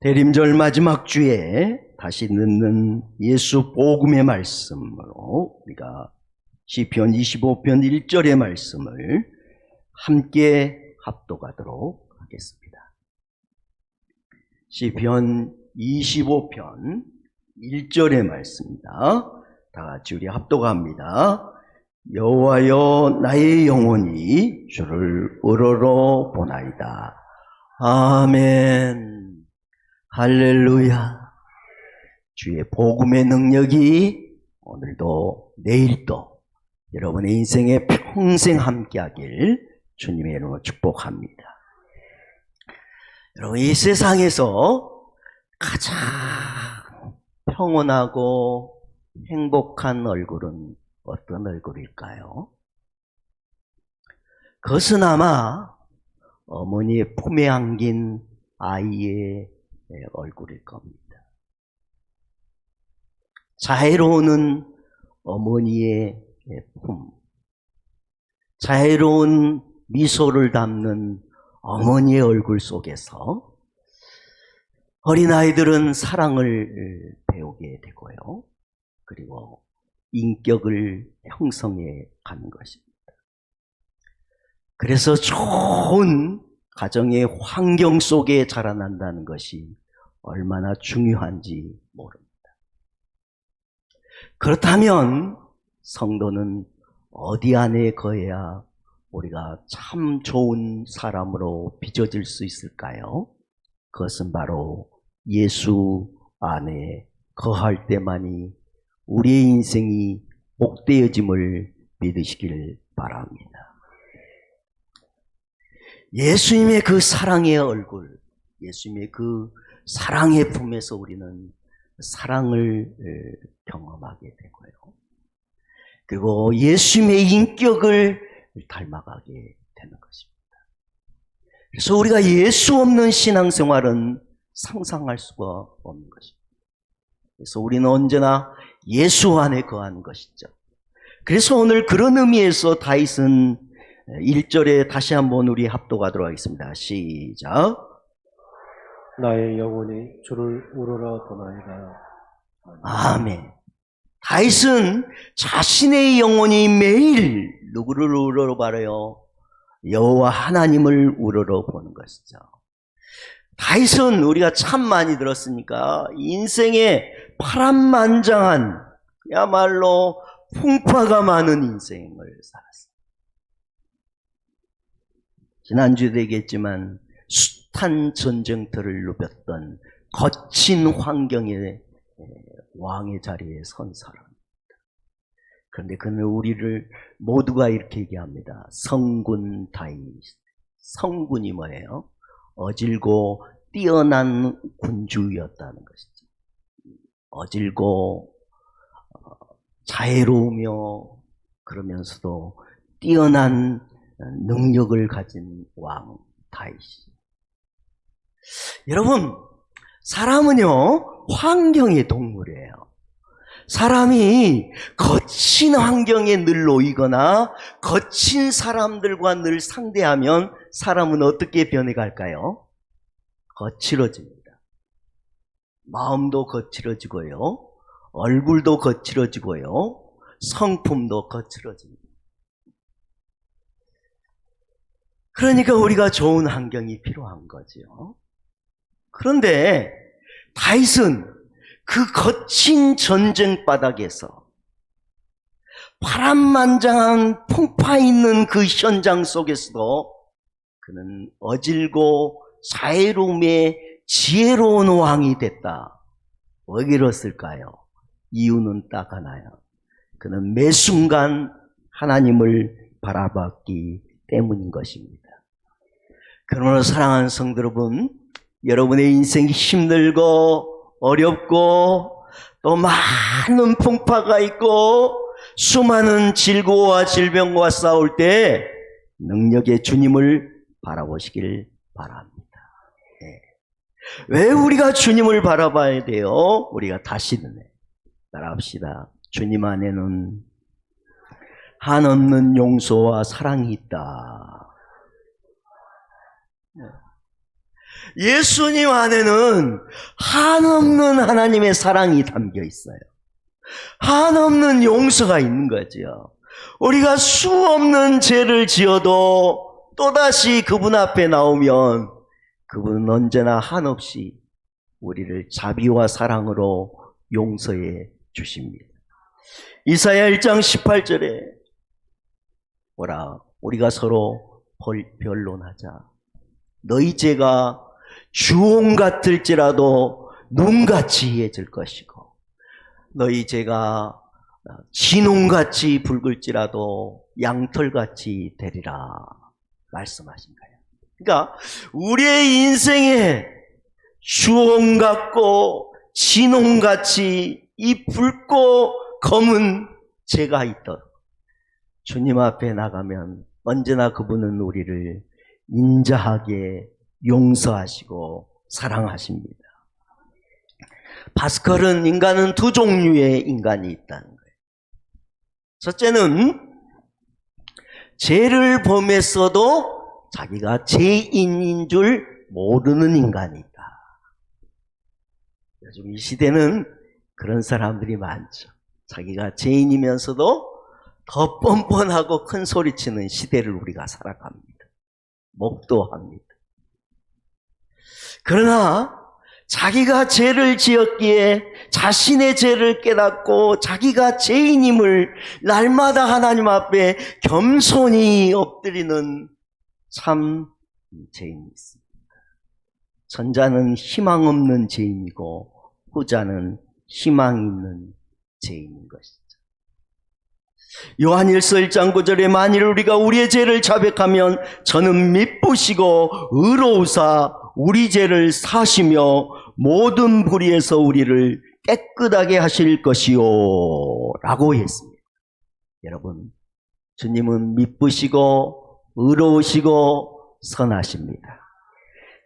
대림절 마지막 주에 다시 듣는 예수 복음의 말씀으로 우리가 시편 25편 1절의 말씀을 함께 합독하도록 하겠습니다. 시편 25편 1절의 말씀입니다. 다 같이 우리 합독합니다. 여호와여, 나의 영혼이 주를 우러러 보나이다. 아멘. 할렐루야. 주의 복음의 능력이 오늘도 내일도 여러분의 인생에 평생 함께하길 주님의 이름으로 축복합니다. 여러분, 이 세상에서 가장 평온하고 행복한 얼굴은 어떤 얼굴일까요? 그것은 아마 어머니의 품에 안긴 아이의 얼굴일 겁니다. 자애로운 어머니의 품, 자애로운 미소를 담는 어머니의 얼굴 속에서 어린아이들은 사랑을 배우게 되고요. 그리고 인격을 형성해 가는 것입니다. 그래서 좋은 가정의 환경 속에 자라난다는 것이 얼마나 중요한지 모릅니다. 그렇다면 성도는 어디 안에 거해야 우리가 참 좋은 사람으로 빚어질 수 있을까요? 그것은 바로 예수 안에 거할 때만이 우리의 인생이 복되어짐을 믿으시길 바랍니다. 예수님의 그 사랑의 얼굴, 예수님의 그 사랑의 품에서 우리는 사랑을 경험하게 되고요. 그리고 예수님의 인격을 닮아가게 되는 것입니다. 그래서 우리가 예수 없는 신앙생활은 상상할 수가 없는 것입니다. 그래서 우리는 언제나 예수 안에 거하는 것이죠. 그래서 오늘 그런 의미에서 다윗은 1절에 다시 한번 우리 합독하도록 하겠습니다. 시작. 나의 영혼이 주를 우러러 보나이다. 아멘. 다윗은 자신의 영혼이 매일 누구를 우러러 봐요? 여호와 하나님을 우러러 보는 것이죠. 다윗은 우리가 참 많이 들었으니까 인생에 파란만장한 그야말로 풍파가 많은 인생을 살았어요. 지난주에도 얘기했지만 숱한 전쟁터를 누볐던 거친 환경의 왕의 자리에 선 사람입니다. 그런데 그는 우리를 모두가 이렇게 얘기합니다. 성군 다윗. 성군이 뭐예요? 어질고 뛰어난 군주였다는 것이죠. 어질고 자애로우며 그러면서도 뛰어난 능력을 가진 왕 다윗이. 여러분, 사람은요 환경의 동물이에요. 사람이 거친 환경에 늘 놓이거나 거친 사람들과 늘 상대하면 사람은 어떻게 변해갈까요? 거칠어집니다. 마음도 거칠어지고요, 얼굴도 거칠어지고요, 성품도 거칠어집니다. 그러니까 우리가 좋은 환경이 필요한 거죠. 그런데 다윗은 그 거친 전쟁 바닥에서 파란만장한 풍파 있는 그 현장 속에서도 그는 어질고 자애로움에 지혜로운 왕이 됐다. 왜 그랬을까요? 이유는 딱 하나요. 그는 매 순간 하나님을 바라봤기 때문인 것입니다. 그러므로 사랑하는 성도 여러분, 여러분의 인생이 힘들고 어렵고 또 많은 풍파가 있고 수많은 질고와 질병과 싸울 때 능력의 주님을 바라보시길 바랍니다. 네. 왜 우리가 주님을 바라봐야 돼요? 우리가 다시는 따라합시다. 주님 안에는 한없는 용서와 사랑이 있다. 예수님 안에는 한없는 하나님의 사랑이 담겨 있어요. 한없는 용서가 있는 거죠. 우리가 수없는 죄를 지어도 또다시 그분 앞에 나오면 그분은 언제나 한없이 우리를 자비와 사랑으로 용서해 주십니다. 이사야 1장 18절에 뭐라, 우리가 서로 변론하자. 너희 죄가 주홍 같을지라도 눈같이 해질 것이고 너희 죄가 진홍같이 붉을지라도 양털같이 되리라 말씀하신 거예요. 그러니까 우리의 인생에 주홍 같고 진홍같이 이 붉고 검은 죄가 있도록 주님 앞에 나가면 언제나 그분은 우리를 인자하게 용서하시고 사랑하십니다. 파스칼은 인간은 두 종류의 인간이 있다는 거예요. 첫째는 죄를 범했어도 자기가 죄인인 줄 모르는 인간이 있다. 요즘 이 시대는 그런 사람들이 많죠. 자기가 죄인이면서도 더 뻔뻔하고 큰 소리치는 시대를 우리가 살아갑니다. 목도합니다. 그러나 자기가 죄를 지었기에 자신의 죄를 깨닫고 자기가 죄인임을 날마다 하나님 앞에 겸손히 엎드리는 참 죄인이 있습니다. 전자는 희망 없는 죄인이고 후자는 희망이 있는 죄인인 것이죠. 요한일서 1장 9절에 만일 우리가 우리의 죄를 자백하면 저는 미쁘시고 의로우사 우리 죄를 사시며 모든 불의에서 우리를 깨끗하게 하실 것이요 라고 했습니다. 여러분, 주님은 미쁘시고 의로우시고 선하십니다.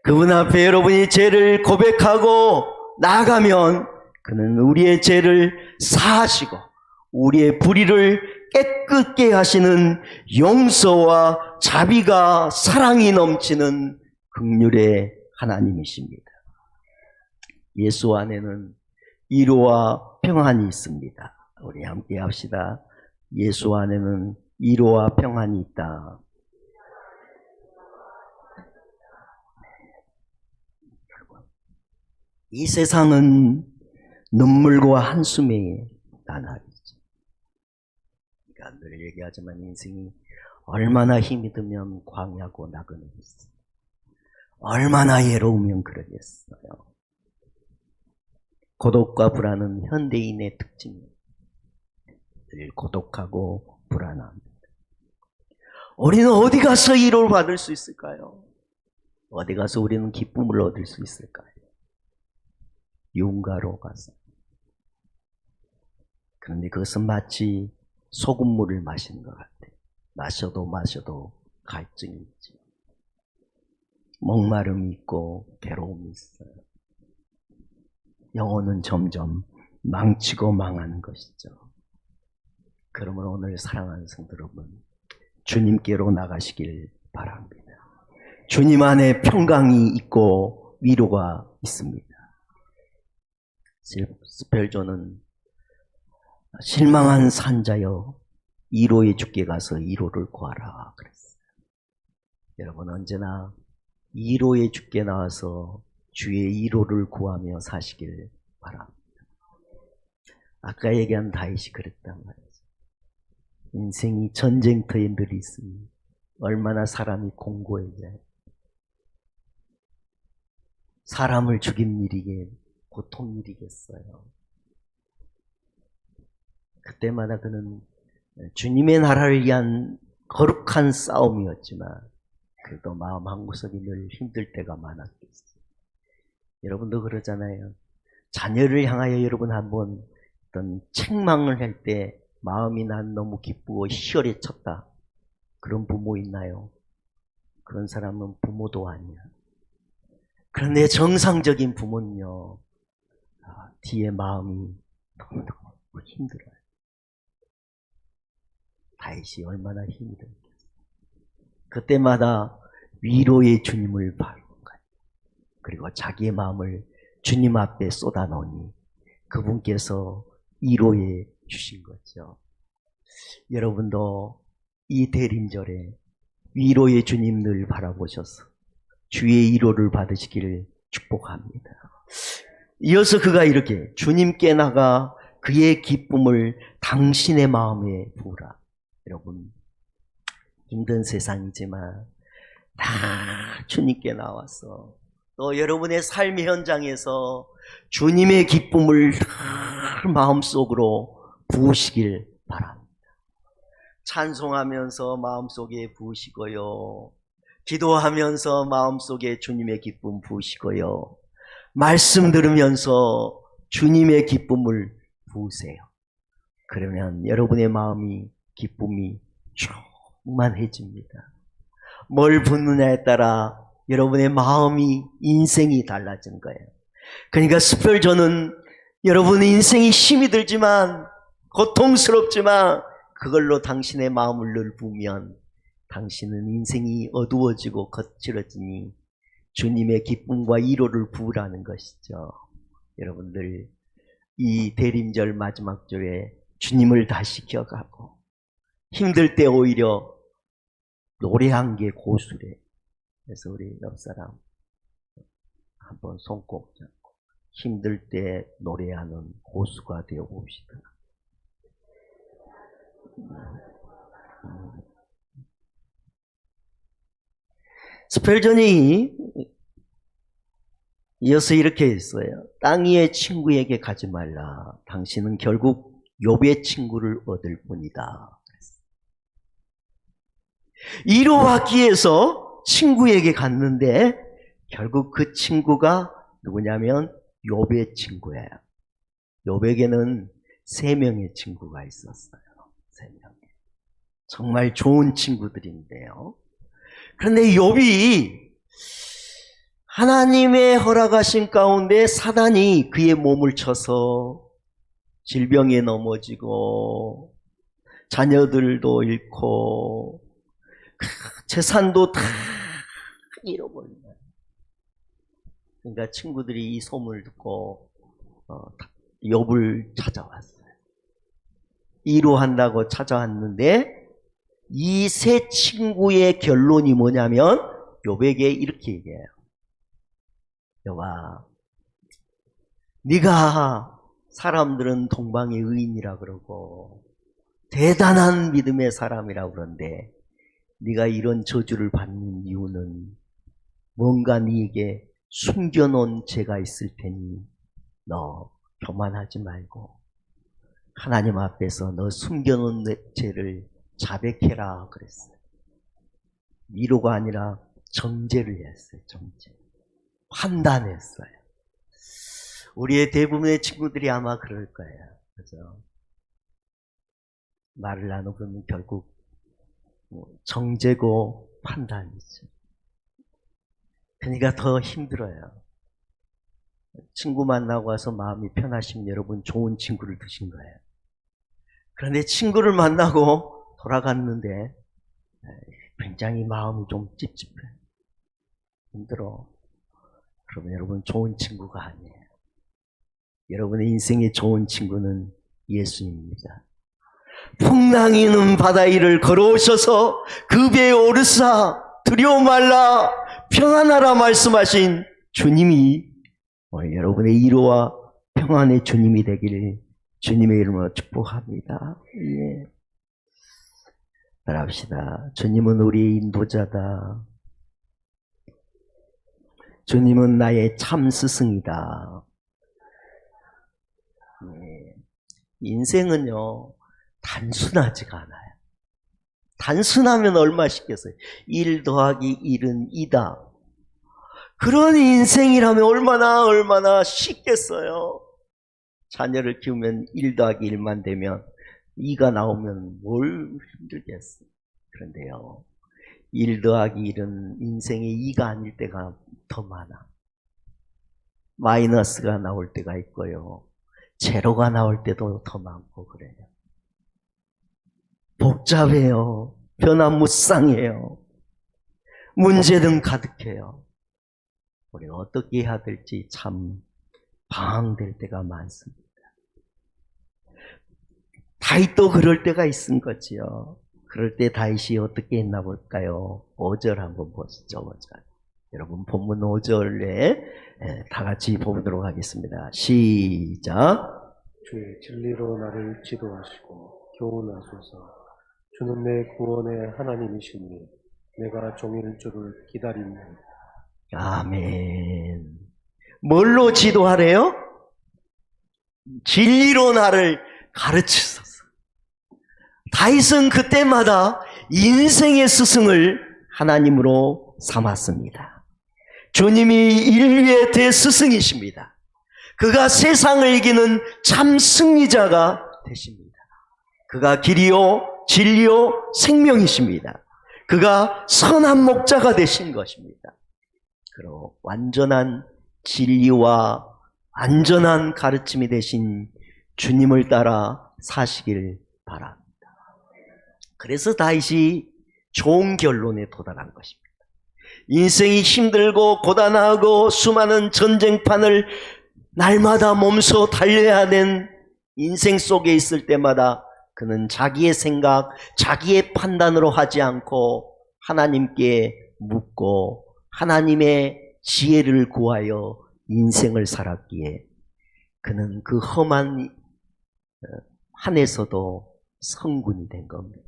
그분 앞에 여러분이 죄를 고백하고 나아가면 그는 우리의 죄를 사하시고 우리의 불의를 깨끗게 하시는 용서와 자비가 사랑이 넘치는 긍휼의 하나님이십니다. 예수 안에는 위로와 평안이 있습니다. 우리 함께 합시다. 예수 안에는 위로와 평안이 있다. 이 세상은 눈물과 한숨의 나날이죠. 그러니까 늘 얘기하지만 인생이 얼마나 힘이 드면 광야고 나그네겠어요. 얼마나 외로우면 그러겠어요. 고독과 불안은 현대인의 특징입니다. 늘 고독하고 불안합니다. 우리는 어디 가서 위로를 받을 수 있을까요? 어디 가서 우리는 기쁨을 얻을 수 있을까요? 윤가로 가서. 그런데 그것은 마치 소금물을 마시는 것 같아요. 마셔도 갈증이 있죠. 목마름이 있고 괴로움이 있어요. 영혼은 점점 망치고 망하는 것이죠. 그러므로 오늘 사랑하는 성도 여러분, 주님께로 나가시길 바랍니다. 주님 안에 평강이 있고 위로가 있습니다. 스펠존은 실망한 산자여 위로의 주께 가서 위로를 구하라 그랬어요. 여러분 언제나 위로의 주께 나와서 주의 위로를 구하며 사시길 바랍니다. 아까 얘기한 다윗이 그랬단 말이죠. 인생이 전쟁터에 늘 있으니 얼마나 사람이 공고해져요. 사람을 죽인 일이게 고통 일이겠어요. 그때마다 그는 주님의 나라를 위한 거룩한 싸움이었지만 그래도 마음 한구석이 늘 힘들 때가 많았겠어요. 여러분도 그러잖아요. 자녀를 향하여 여러분 한번 어떤 책망을 할 때 마음이 난 너무 기쁘고 희열에 쳤다. 그런 부모 있나요? 그런 사람은 부모도 아니야. 그런데 정상적인 부모는요, 뒤에 마음이 너무너무 힘들어요. 다윗이 얼마나 힘이 들겠어요. 그때마다 위로의 주님을 바라는 거예요. 그리고 자기의 마음을 주님 앞에 쏟아놓으니 그분께서 위로해 주신 거죠. 여러분도 이 대림절에 위로의 주님 늘 바라보셔서 주의 위로를 받으시기를 축복합니다. 이어서 그가 이렇게 주님께 나가 그의 기쁨을 당신의 마음에 부으라. 여러분, 힘든 세상이지만 다 주님께 나와서 또 여러분의 삶의 현장에서 주님의 기쁨을 다 마음속으로 부으시길 바랍니다. 찬송하면서 마음속에 부으시고요. 기도하면서 마음속에 주님의 기쁨 부으시고요. 말씀 들으면서 주님의 기쁨을 부으세요. 그러면 여러분의 마음이 기쁨이 충만해집니다. 뭘 붓느냐에 따라 여러분의 마음이 인생이 달라지는 거예요. 그러니까 스펠전은 여러분의 인생이 힘이 들지만 고통스럽지만 그걸로 당신의 마음을 늘 부으면 당신은 인생이 어두워지고 거칠어지니 주님의 기쁨과 위로를 부으라는 것이죠. 여러분들 이 대림절 마지막 주에 주님을 다시 기억하고 힘들 때 오히려 노래한 게 고수래. 그래서 우리 옆사람 한번 손 꼭 잡고 힘들 때 노래하는 고수가 되어 봅시다. 스펠전이 이어서 이렇게 했어요. 땅 위의 친구에게 가지 말라. 당신은 결국 욥의 친구를 얻을 뿐이다. 위로받기 위해서 친구에게 갔는데 결국 그 친구가 누구냐면 욥의 친구예요. 욥에게는 3명의 친구가 있었어요. 3명. 정말 좋은 친구들인데요. 그런데 욥이 하나님의 허락하신 가운데 사단이 그의 몸을 쳐서 질병에 넘어지고 자녀들도 잃고 재산도 다 잃어버린 거예요. 그러니까 친구들이 이 소문을 듣고 욥을 찾아왔어요. 위로한다고 찾아왔는데 이 3 친구의 결론이 뭐냐면 욥에게 이렇게 얘기해요. 욥아, 네가 사람들은 동방의 의인이라 그러고 대단한 믿음의 사람이라 그러는데 네가 이런 저주를 받는 이유는 뭔가 네게 숨겨놓은 죄가 있을 테니 너 교만하지 말고 하나님 앞에서 너 숨겨놓은 죄를 자백해라 그랬어요. 위로가 아니라 정죄를 했어요. 정죄. 판단했어요. 우리의 대부분의 친구들이 아마 그럴 거예요. 그죠? 말을 나누면 결국 정죄고 판단이죠. 그러니까 더 힘들어요. 친구 만나고 와서 마음이 편하시면 여러분 좋은 친구를 두신 거예요. 그런데 친구를 만나고 돌아갔는데 굉장히 마음이 좀 찝찝해. 힘들어. 그러면 여러분 좋은 친구가 아니에요. 여러분의 인생의 좋은 친구는 예수님입니다. 풍랑이 있는 바다 위를 걸어오셔서 그 배에 오르사 두려워 말라 평안하라 말씀하신 주님이 여러분의 위로와 평안의 주님이 되기를 주님의 이름으로 축복합니다. 예. 따라합시다. 주님은 우리의 인도자다. 주님은 나의 참 스승이다. 예. 인생은요 단순하지가 않아요. 단순하면 얼마 쉽겠어요. 1 더하기 1은 2다. 그런 인생이라면 얼마나 쉽겠어요. 자녀를 키우면 1 더하기 1만 되면 2가 나오면 뭘 힘들겠어요. 그런데요 1 더하기 1은 인생의 2가 아닐 때가 더 많아. 마이너스가 나올 때가 있고요. 제로가 나올 때도 더 많고 그래요. 복잡해요. 변화무쌍해요. 문제는 가득해요. 우리는 어떻게 해야 될지 참 방황될 때가 많습니다. 다윗도 그럴 때가 있은 거지요. 그럴 때 다윗이 어떻게 했나 볼까요? 5절 한번 보시죠. 5절. 여러분 본문 5절에 다 같이 보도록 하겠습니다. 시작. 주의 진리로 나를 지도하시고 교훈하소서. 주는 내 구원의 하나님이시니 내가 종일 주를 기다립니다. 아멘. 뭘로 지도하래요? 진리로 나를 가르치소서. 다윗은 그때마다 인생의 스승을 하나님으로 삼았습니다. 주님이 인류의 대스승이십니다. 그가 세상을 이기는 참 승리자가 되십니다. 그가 길이요 진리요 생명이십니다. 그가 선한 목자가 되신 것입니다. 그리고 완전한 진리와 완전한 가르침이 되신 주님을 따라 사시길 바랍니다. 그래서 다윗이 좋은 결론에 도달한 것입니다. 인생이 힘들고 고단하고 수많은 전쟁판을 날마다 몸소 달려야 하는 인생 속에 있을 때마다 그는 자기의 생각, 자기의 판단으로 하지 않고 하나님께 묻고 하나님의 지혜를 구하여 인생을 살았기에 그는 그 험한 한에서도 성군이 된 겁니다.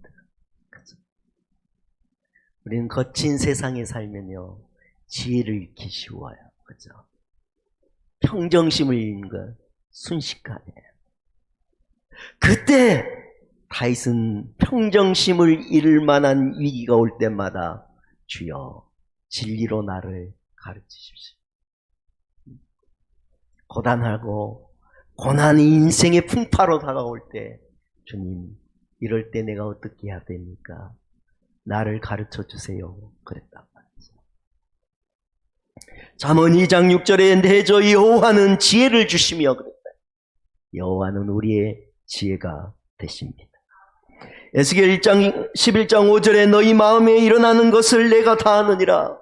우리는 거친 세상에 살면요 지혜를 잃기 쉬워요. 그죠? 평정심을 잃는 건 순식간이에요. 그때 다윗은 평정심을 잃을 만한 위기가 올 때마다 주여 진리로 나를 가르치십시오. 고단하고 고난이 인생의 풍파로 다가올 때 주님 이럴 때 내가 어떻게 해야 됩니까? 나를 가르쳐 주세요. 그랬단 말이죠. 잠언 2장 6절에 내저 여호와는 지혜를 주시며 그랬다. 여호와는 우리의 지혜가 되십니다. 에스겔 1장 11장 5절에 너희 마음에 일어나는 것을 내가 다 아느니라.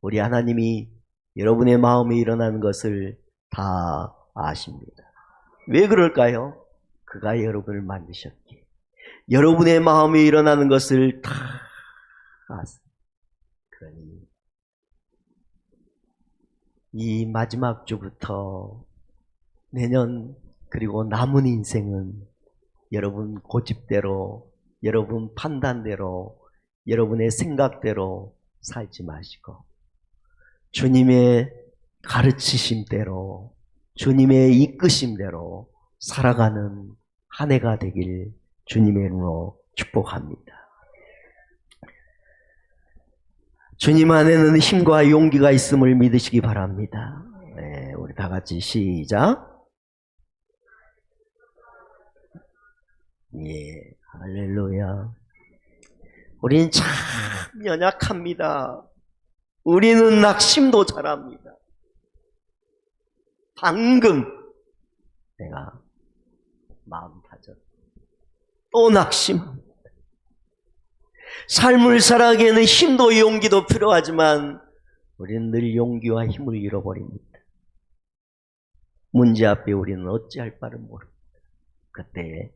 우리 하나님이 여러분의 마음에 일어나는 것을 다 아십니다. 왜 그럴까요? 그가 여러분을 만드셨기에 여러분의 마음에 일어나는 것을 다 아세요. 그러니 이 마지막 주부터 내년 그리고 남은 인생은 여러분 고집대로, 여러분 판단대로, 여러분의 생각대로 살지 마시고 주님의 가르치심대로, 주님의 이끄심대로 살아가는 한 해가 되길 주님의 이름으로 축복합니다. 주님 안에는 힘과 용기가 있음을 믿으시기 바랍니다. 네, 우리 다 같이 시작. 예, 할렐루야. 우리는 참 연약합니다. 우리는 낙심도 잘합니다. 방금 내가 마음 다졌다. 또 낙심합니다. 삶을 살아가기에는 힘도 용기도 필요하지만 우리는 늘 용기와 힘을 잃어버립니다. 문제 앞에 우리는 어찌할 바를 모릅니다. 그때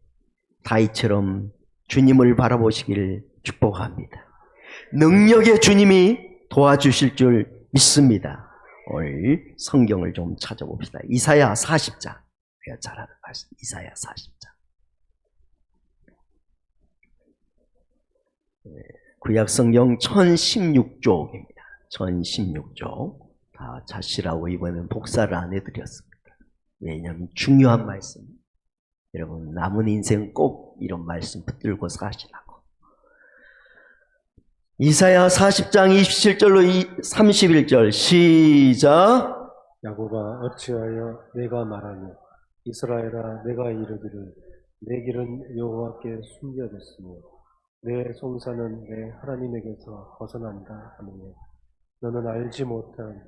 다윗처럼 주님을 바라보시기를 축복합니다. 능력의 주님이 도와주실 줄 믿습니다. 오늘 성경을 좀 찾아봅시다. 이사야 40장. 우리가 잘 아는 말씀. 이사야 40장. 구약 성경 1016쪽입니다. 1016쪽. 다 자시라고 이번에는 복사를 안 해드렸습니다. 왜냐하면 중요한 말씀. 여러분 남은 인생 꼭 이런 말씀 붙들고 사시라고. 이사야 40장 27절로 31절 시작. 야곱아 어찌하여 내가 말하며 이스라엘아 내가 이르기를 내 길은 여호와께 숨겨졌으며 내 송사는 내 하나님에게서 벗어난다 하느냐. 너는 알지 못한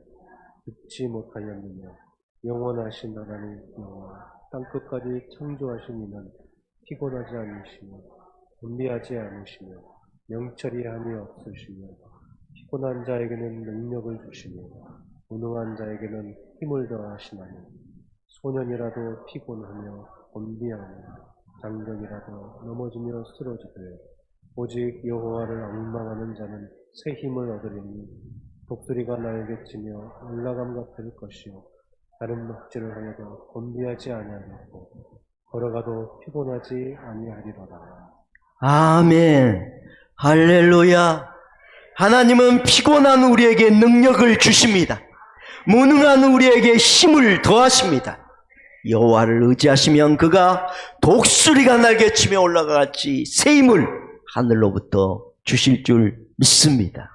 듣지 못하였느냐. 영원하신 하나님 여호와 땅끝까지 창조하신 이는 피곤하지 않으시며 분비하지 않으시며 명철이 함이 없으시며 피곤한 자에게는 능력을 주시며 무능한 자에게는 힘을 더하시나니 소년이라도 피곤하며 곤비하며 장정이라도 넘어지며 쓰러지되 오직 여호와를 앙망하는 자는 새 힘을 얻으리니 독수리가 날개치며 올라감 같을 것이요 다른 먹지를 하여도 곤비하지 아니하겠고 걸어가도 피곤하지 아니하리로다. 아멘. 할렐루야. 하나님은 피곤한 우리에게 능력을 주십니다. 무능한 우리에게 힘을 더하십니다. 여호와를 의지하시면 그가 독수리가 날개치며 올라가같이 새 힘을 하늘로부터 주실 줄 믿습니다.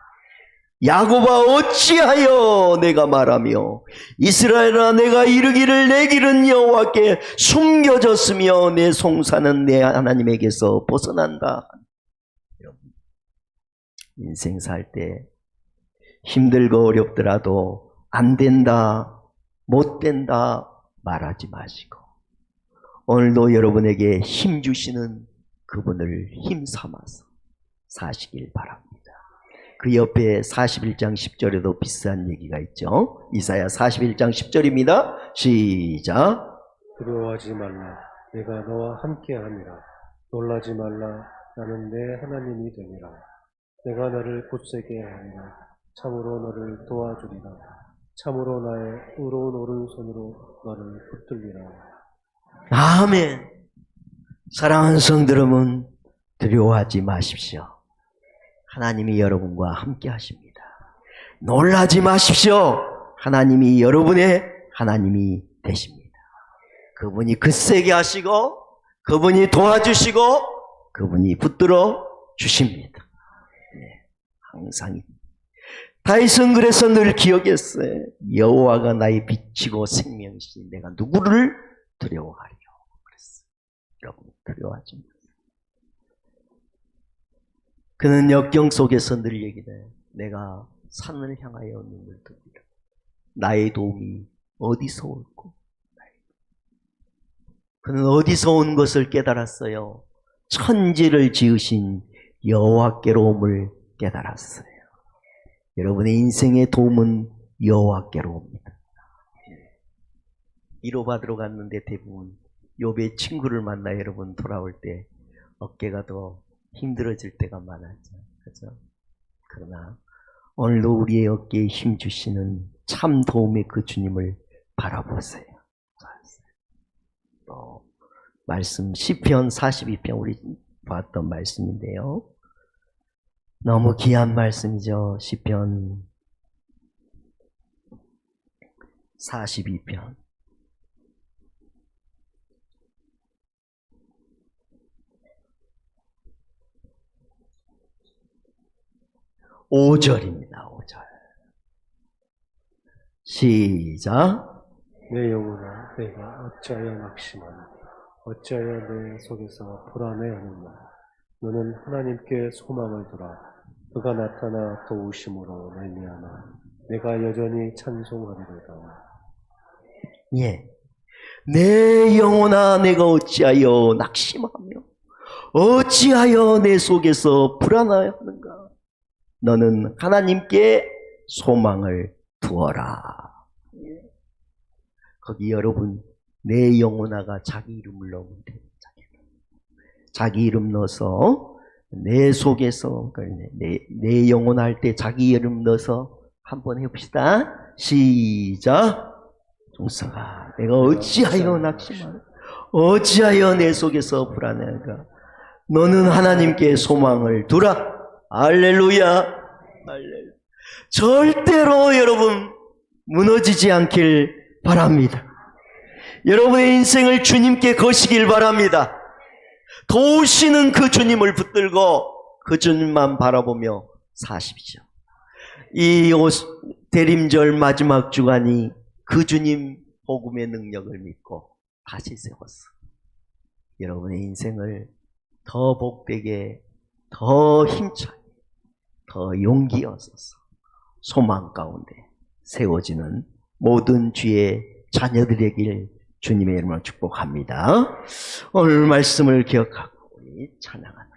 야곱아 어찌하여 내가 말하며 이스라엘아 내가 이르기를 내 길은 여호와께 숨겨졌으며 내 송사는 내 하나님에게서 벗어난다. 인생 살 때 힘들고 어렵더라도 안 된다, 못 된다 말하지 마시고 오늘도 여러분에게 힘 주시는 그분을 힘 삼아서 사시길 바랍니다. 그 옆에 41장 10절에도 비슷한 얘기가 있죠. 이사야 41장 10절입니다. 시작. 두려워하지 말라. 내가 너와 함께함이라. 놀라지 말라. 나는 내 하나님이 되니라. 내가 너를 굳세게 하리라. 참으로 너를 도와주리라. 참으로 나의 의로운 오른손으로 너를 붙들리라. 아멘. 사랑하는 성도 여러분, 두려워하지 마십시오. 하나님이 여러분과 함께 하십니다. 놀라지 마십시오. 하나님이 여러분의 하나님이 되십니다. 그분이 굳세게 하시고 그분이 도와주시고 그분이 붙들어 주십니다. 네, 항상 다윗은 그래서 늘 기억했어요. 여호와가 나의 빛이고 생명이시니 내가 누구를 두려워하리요. 그랬어요. 여러분 두려워하지 마세요. 그는 역경 속에서 늘 얘기해요. 내가 산을 향하여 눈을 뜨리라. 나의 도움이 어디서 올고? 그는 어디서 온 것을 깨달았어요. 천지를 지으신 여호와께로 옴을 깨달았어요. 여러분의 인생의 도움은 여호와께로 옵니다. 위로받으러 갔는데 대부분 욥의 친구를 만나 여러분 돌아올 때 어깨가 더 힘들어질 때가 많았죠. 그죠? 그러나 오늘도 우리의 어깨에 힘 주시는 참 도움의 그 주님을 바라보세요. 또 말씀 시편 42편 우리 봤던 말씀인데요. 너무 귀한 말씀이죠. 시편 42편 5절입니다. 5절. 시작. 내 영혼아 내가 어찌하여 낙심하니 어찌하여 내 속에서 불안해하느냐. 너는 하나님께 소망을 두라. 그가 나타나 도우심으로 말미암아 내가 여전히 찬송하리로다. 예. 내 영혼아 내가 어찌하여 낙심하며 어찌하여 내 속에서 불안하였는가. 너는 하나님께 소망을 두어라. 거기 여러분 내 영혼아가 자기 이름을 넣으면 돼요. 자기 이름 넣어서 내 속에서 내 영혼아 할 때 자기 이름 넣어서 한번 해봅시다. 시작. 종사가 내가 어찌하여 낙심하나 어찌하여 내 속에서 불안해한가. 너는 하나님께 소망을 두라. 할렐루야. 할렐루야. 절대로 여러분 무너지지 않길 바랍니다. 여러분의 인생을 주님께 거시길 바랍니다. 도우시는 그 주님을 붙들고 그 주님만 바라보며 사십시오. 이 대림절 마지막 주간이 그 주님 복음의 능력을 믿고 다시 세웠어. 여러분의 인생을 더 복되게, 더 힘차게, 더 용기 얻어서 소망 가운데 세워지는 모든 주의 자녀들에길 주님의 이름으로 축복합니다. 오늘 말씀을 기억하고 우리 찬양합니다.